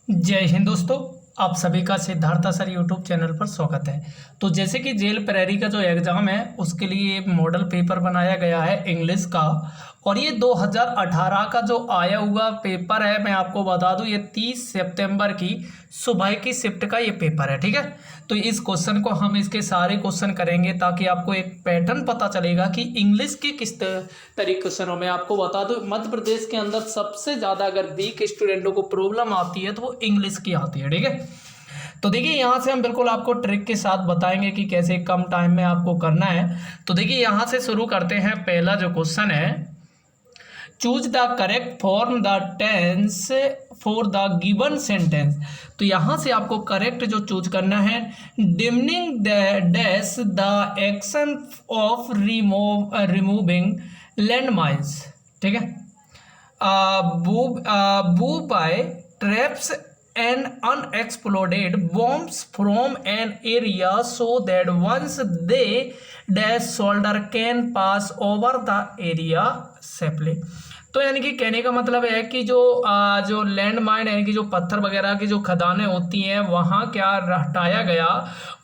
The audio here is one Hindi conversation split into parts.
जय हिंद दोस्तों। आप सभी का सिद्धार्था सर यूट्यूब चैनल पर स्वागत है। तो जैसे कि जेल प्रहरी का जो एग्ज़ाम है उसके लिए एक मॉडल पेपर बनाया गया है इंग्लिश का, और ये 2018 का जो आया हुआ पेपर है, मैं आपको बता दूं ये 30 सितंबर की सुबह की शिफ्ट का ये पेपर है। ठीक है, तो इस क्वेश्चन को हम इसके सारे क्वेश्चन करेंगे ताकि आपको एक पैटर्न पता चलेगा कि इंग्लिश के किस तरीके क्वेश्चनों में। आपको बता दूं मध्य प्रदेश के अंदर सबसे ज़्यादा अगर वीक स्टूडेंटों को प्रॉब्लम आती है तो वो इंग्लिश की आती है। ठीक है, तो देखिए यहाँ से हम बिल्कुल आपको ट्रिक के साथ बताएंगे कि कैसे कम टाइम में आपको करना है। तो देखिए यहाँ से शुरू करते हैं। पहला जो क्वेश्चन है, choose the correct form the tense for the given sentence. तो यहाँ से आपको करेक्ट जो चूज करना है, demining dash the action of removing land mines. ठीक है, booby traps and unexploded bombs from an area so that once they dash soldier can pass over the area safely। तो यानी कि कहने का मतलब है कि जो लैंड माइन यानी कि जो पत्थर वगैरह की जो खदानें होती हैं वहाँ क्या हटाया गया,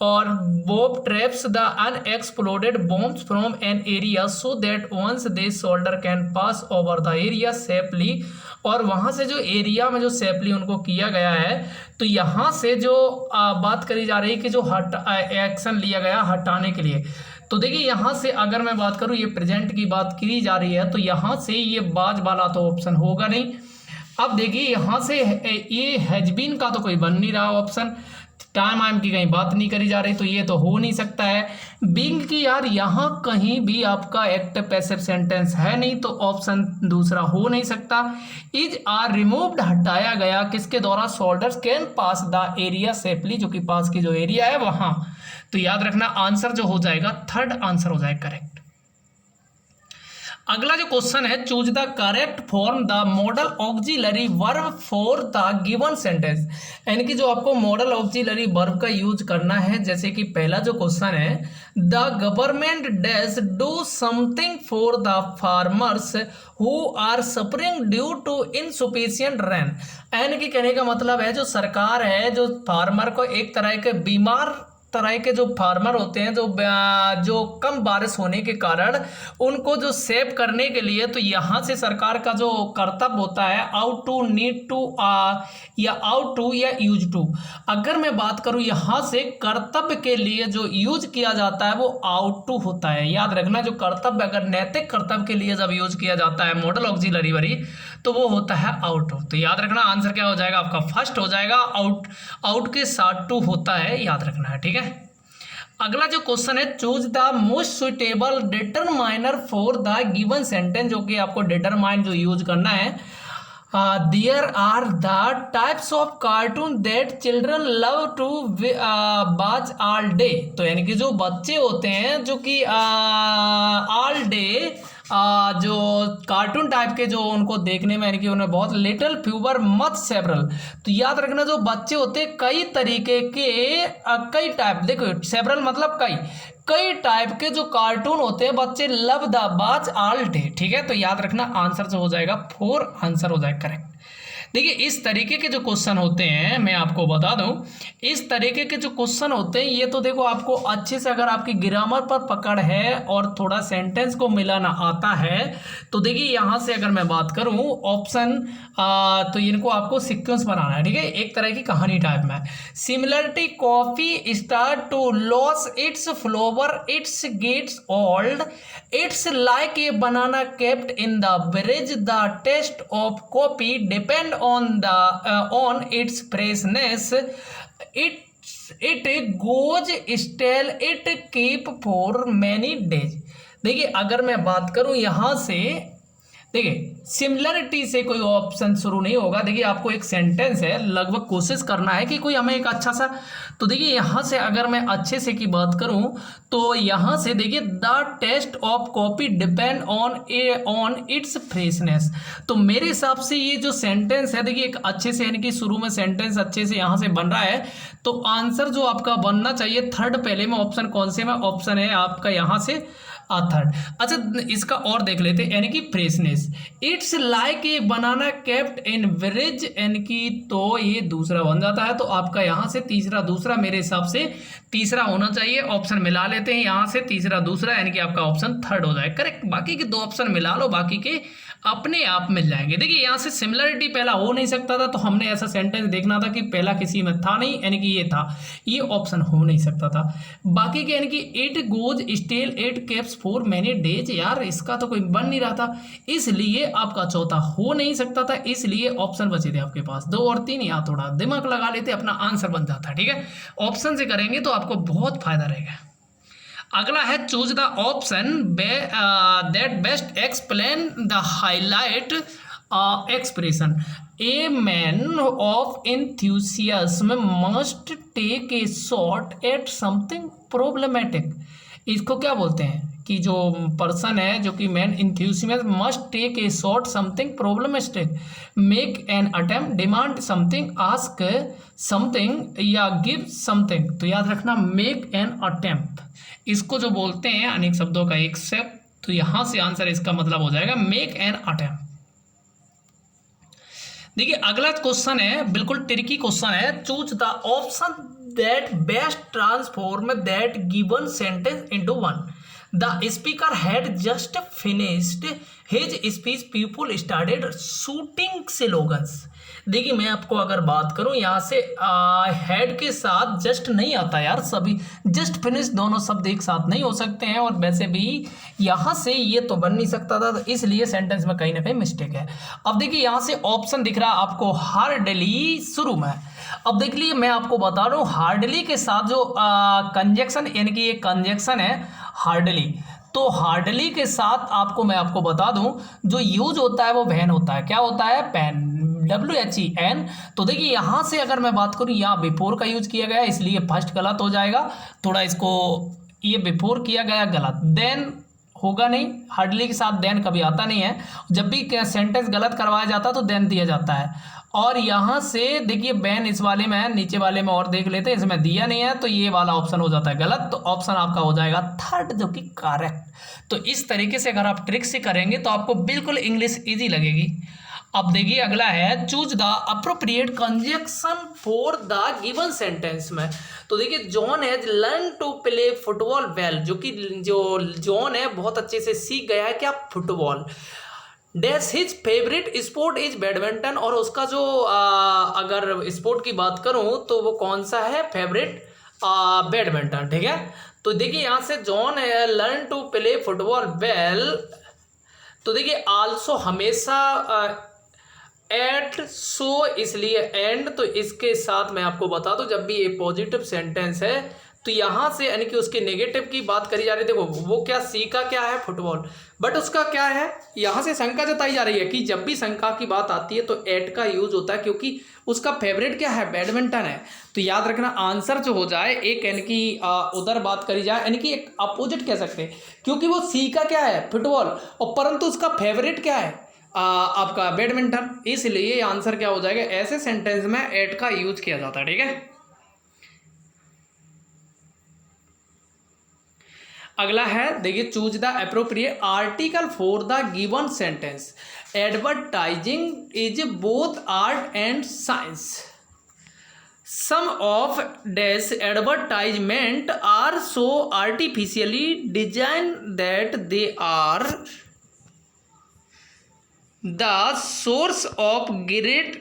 और Bob traps the unexploded bombs from an area so that once they soldier can pass over the area safely. और वहाँ से जो एरिया में जो सेफली उनको किया गया है, तो यहाँ से जो बात करी जा रही है कि जो एक्शन लिया गया हटाने के लिए। तो देखिए यहाँ से अगर मैं बात करूँ, ये प्रेजेंट की बात की जा रही है, तो यहाँ से ये बाज वाला तो ऑप्शन होगा नहीं। अब देखिए यहाँ से ये हैजबीन का तो कोई बन नहीं रहा ऑप्शन, टाइम आइम की कहीं बात नहीं करी जा रही, तो ये तो हो नहीं सकता है। बीइंग की यार यहाँ कहीं भी आपका एक्टिव पैसिव सेंटेंस है नहीं, तो ऑप्शन दूसरा हो नहीं सकता। इज आर रिमूव्ड हटाया गया किसके द्वारा, shoulders can pass the area safely, जो कि पास की जो एरिया है वहां। तो याद रखना आंसर जो हो जाएगा थर्ड आंसर हो जाएगा करेक्ट। अगला जो क्वेश्चन है, choose the correct form the modal auxiliary verb for the given sentence. यानी कि जो आपको मॉडल ऑक्सिलरी वर्ब का यूज करना है, जैसे कि पहला जो क्वेश्चन है, the government dash do something for the farmers who are suffering due to insufficient rain. यानी कि कहने का मतलब है जो सरकार है जो फार्मर को एक तरह के बीमार तरह के जो फार्मर होते हैं जो कम बारिश होने के कारण उनको जो सेव करने के लिए, तो यहाँ से सरकार का जो कर्तव्य होता है आउट टू, नीड टू या आउट टू या यूज टू। अगर मैं बात करूँ यहाँ से कर्तव्य के लिए जो यूज किया जाता है वो आउट टू होता है। याद रखना जो कर्तव्य अगर नैतिक कर्तव्य के लिए जब यूज किया जाता है मॉडल ऑक्सिलरी वर्ब, तो वो होता है आउट टू। तो याद रखना आंसर क्या हो जाएगा आपका, फर्स्ट हो जाएगा। आउट के साथ टू होता है, याद रखना है। ठीक है, अगला जो क्वेश्चन है, choose the most suitable determiner for the given sentence, जो कि आपको डिटरमाइन जो यूज करना है। There are the types of cartoon that children love to watch all day. तो यानी कि जो बच्चे होते हैं जो कि ऑल डे जो कार्टून टाइप के जो उनको देखने में यानी कि उन्हें बहुत लिटिल फ्यूवर मच सेवरल। तो याद रखना जो बच्चे होते हैं कई तरीके के कई टाइप, देखो सेवरल मतलब कई टाइप के जो कार्टून होते हैं बच्चे love the watch all day. ठीक है, तो याद रखना आंसर जो हो जाएगा फोर आंसर हो जाएगा करेक्ट। देखिए इस तरीके के जो क्वेश्चन होते हैं मैं आपको बता दूं, इस तरीके के जो क्वेश्चन होते हैं ये तो देखो आपको अच्छे से अगर आपकी ग्रामर पर पकड़ है और थोड़ा सेंटेंस को मिलाना आता है, तो देखिए यहाँ से अगर मैं बात करूँ ऑप्शन, तो इनको आपको सीक्वेंस बनाना है। ठीक है, एक तरह की कहानी टाइप में। Similarity coffee start to loss its flavour, its gets old, its like a banana kept in the bridge, the taste of coffee depend on its freshness, it goes stale, it keep for many days। देखिए अगर मैं बात करूं यहां से, देखिए सिमिलरिटी से कोई ऑप्शन शुरू नहीं होगा। देखिए आपको एक सेंटेंस है, लगभग कोशिश करना है कि कोई हमें एक अच्छा सा, तो देखिए यहाँ से अगर मैं अच्छे से की बात करूँ तो यहाँ से देखिए the taste of coffee depend on its freshness. तो मेरे हिसाब से ये जो सेंटेंस है देखिए एक अच्छे से यानी कि शुरू में सेंटेंस अच्छे से यहाँ से बन रहा है, तो आंसर जो आपका बनना चाहिए थर्ड पहले में ऑप्शन कौन से में ऑप्शन है आपका यहाँ से थर्ड। अच्छा, इसका और देख लेते हैं, यानी कि freshness, it's like a banana kept in fridge, यानी कि तो ये दूसरा बन जाता है। तो आपका यहाँ से तीसरा दूसरा, मेरे हिसाब से तीसरा होना चाहिए। ऑप्शन मिला लेते हैं यहाँ से, तीसरा दूसरा, यानी कि आपका ऑप्शन थर्ड हो जाए करेक्ट। बाकी के दो ऑप्शन मिला लो, बाकी के अपने आप मिल जाएंगे। देखिए यहाँ से सिमिलरिटी पहला हो नहीं सकता था, तो हमने ऐसा सेंटेंस देखना था कि पहला किसी में था नहीं, यानी कि ये था, ये ऑप्शन हो नहीं सकता था। बाकी के यानी कि it goes stale it keeps for many days, यार इसका तो कोई बन नहीं रहा था, इसलिए आपका चौथा हो नहीं सकता था, इसलिए ऑप्शन बचे थे आपके पास 2 और 3। यहाँ थोड़ा दिमाग लगा लेते, अपना आंसर बन जाता। ठीक है, ऑप्शन से करेंगे तो आपको बहुत फायदा रहेगा। अगला है choose the option that best explain the highlight expression, a man of enthusiasm must take a shot at something problematic. इसको क्या बोलते हैं कि जो पर्सन है जो कि man enthusiasm must take a shot something problematic, make an attempt, demand something, ask something या गिव समथिंग। तो याद रखना मेक एन अटेम्प्ट, इसको जो बोलते हैं अनेक शब्दों का एक शब्द, तो यहां से आंसर इसका मतलब हो जाएगा मेक एन अटेम्प्ट। देखिए अगला क्वेश्चन है, बिल्कुल ट्रिकी क्वेश्चन है, choose the option that best transform that given sentence into one. The speaker had just finished his speech, people started shooting slogans. देखिए मैं आपको अगर बात करूं यहाँ से हेड के साथ जस्ट नहीं आता यार, सभी जस्ट फिनिश दोनों शब्द एक साथ नहीं हो सकते हैं, और वैसे भी यहाँ से ये तो बन नहीं सकता था, तो इसलिए सेंटेंस में कहीं ना कहीं मिस्टेक है। अब देखिए यहाँ से ऑप्शन दिख रहा है आपको हार्डली शुरू में। अब देख लीजिए मैं आपको बता रहा हूँ, हार्डली के साथ जो कंजक्शन, यानी कि ये कंजक्शन है हार्डली, तो हार्डली के साथ आपको मैं आपको बता दूं जो यूज होता है वो वैन होता है। क्या होता है? Pen, WHEN। तो देखिए यहाँ से अगर मैं बात करूँ, यहाँ बिफोर का यूज किया गया, इसलिए फर्स्ट गलत हो जाएगा। थोड़ा इसको, ये बिफोर किया गया गलत, देन होगा नहीं, हार्डली के साथ देन कभी आता नहीं है। जब भी सेंटेंस गलत करवाया जाता है तो देन दिया जाता है। और यहाँ से देखिए बैन इस वाले में है, नीचे वाले में और देख लेते हैं, इसमें दिया नहीं है, तो ये वाला ऑप्शन हो जाता है गलत। तो ऑप्शन आपका हो जाएगा थर्ड, जो कि करेक्ट। तो इस तरीके से अगर आप ट्रिक से करेंगे तो आपको बिल्कुल इंग्लिश ईजी लगेगी। अब देखिए अगला है choose the appropriate conjunction for the given sentence में। तो देखिए John has learn to play football well, जो कि जो जॉन है बहुत अच्छे से सीख गया है क्या? Football. Dash his favourite sport is badminton, और उसका जो अगर स्पोर्ट की बात करूं तो वो कौन सा है फेवरेट? बैडमिंटन। ठीक है, तो देखिए यहाँ से John learn to play football well, तो देखिए आल्सो हमेशा एट सो, इसलिए एंड। तो इसके साथ मैं आपको बता दूं जब भी ये पॉजिटिव सेंटेंस है तो यहाँ से यानी कि उसके नेगेटिव की बात करी जा रही है। देखो वो क्या सी का क्या है? फुटबॉल, बट उसका क्या है? यहाँ से शंका जताई जा रही है कि जब भी शंका की बात आती है तो एट का यूज होता है, क्योंकि उसका फेवरेट क्या है? बैडमिंटन है। तो याद रखना आंसर जो हो जाए एक, यानी कि उधर बात करी जाए, यानी कि एक अपोजिट कह सकते हैं, क्योंकि वो सी का क्या है? फुटबॉल, और परंतु उसका फेवरेट क्या है? आपका बैडमिंटन। इसलिए आंसर क्या हो जाएगा? ऐसे सेंटेंस में एट का यूज किया जाता है। ठीक है, अगला है देखिए choose the appropriate article for the given sentence. Advertising is both art and science. Some of dash advertisement are so artificially design that they are the source of great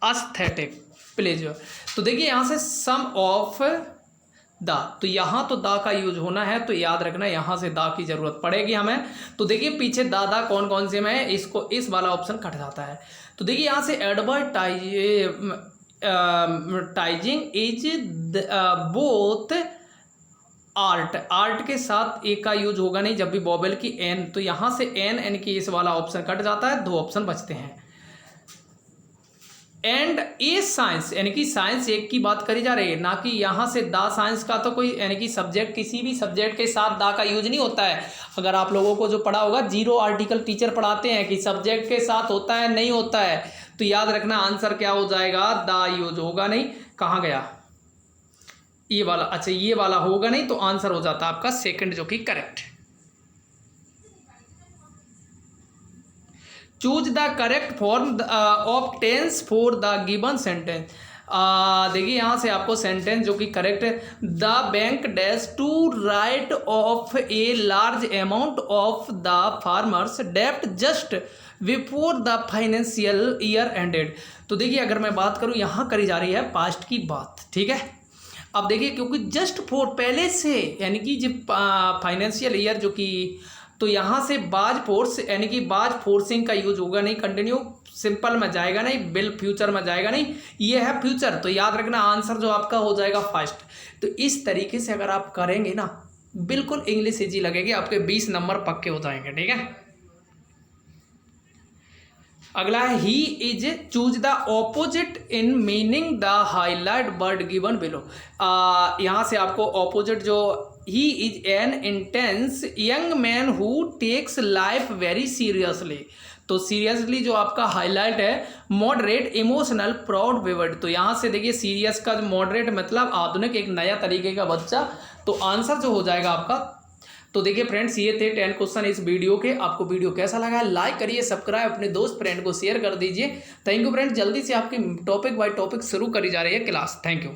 aesthetic pleasure. तो देखिए यहाँ से सम ऑफ द, तो यहाँ तो दा का यूज होना है, तो याद रखना यहाँ से दा की जरूरत पड़ेगी हमें। तो देखिए पीछे दादा कौन कौन से में है, इसको इस वाला ऑप्शन कट जाता है। तो देखिए यहाँ से advertising is both art, art के साथ ए का यूज होगा नहीं जब भी वोवेल की एन, तो यहाँ से एन यानी कि इस वाला ऑप्शन कट जाता है, दो ऑप्शन बचते हैं। एंड ए साइंस, यानी कि साइंस एक की बात करी जा रही है, ना कि यहाँ से दा साइंस का। तो कोई यानी कि सब्जेक्ट, किसी भी सब्जेक्ट के साथ दा का यूज नहीं होता है। अगर आप लोगों को जो पढ़ा होगा, जीरो आर्टिकल टीचर पढ़ाते हैं कि सब्जेक्ट के साथ होता है नहीं होता है, तो याद रखना आंसर क्या हो जाएगा? दा यूज होगा नहीं। कहाँ गया ये वाला? अच्छा ये वाला होगा नहीं, तो आंसर हो जाता आपका सेकंड, जो कि correct. Choose the correct form of tense for the given sentence. देखिए यहाँ से आपको सेंटेंस जो कि करेक्ट है, the bank dash to write off a large amount of the farmers डेप्ट just before the financial year ended. तो देखिए अगर मैं बात करूँ यहाँ करी जा रही है पास्ट की बात, ठीक है। अब देखिए क्योंकि जस्ट फॉर पहले से यानी कि जब फाइनेंशियल ईयर जो कि, तो यहाँ से बाज फोर्स यानी कि बाज फोर्सिंग का यूज होगा नहीं, कंटिन्यू सिंपल में जाएगा नहीं, बिल फ्यूचर में जाएगा नहीं, ये है फ्यूचर। तो याद रखना आंसर जो आपका हो जाएगा फर्स्ट। तो इस तरीके से अगर आप करेंगे ना बिल्कुल इंग्लिश इजी लगेगी, आपके 20 नंबर पक्के हो जाएंगे, ठीक है। अगला है he is choose the opposite in meaning the highlight word given below. यहाँ से आपको ऑपोजिट जो he is an intense young man who takes life very seriously. तो सीरियसली जो आपका हाईलाइट है मॉडरेट इमोशनल प्राउड विवर्ड। तो यहाँ से देखिए सीरियस का मॉडरेट मतलब आधुनिक एक नया तरीके का बच्चा। तो आंसर जो हो जाएगा आपका। तो देखिए फ्रेंड्स ये थे 10 क्वेश्चन इस वीडियो के। आपको वीडियो कैसा लगा लाइक करिए, सब्सक्राइब, अपने दोस्त फ्रेंड को शेयर कर दीजिए। Thank you friends. जल्दी से आपकी टॉपिक बाय टॉपिक शुरू करी जा रही है क्लास। Thank you.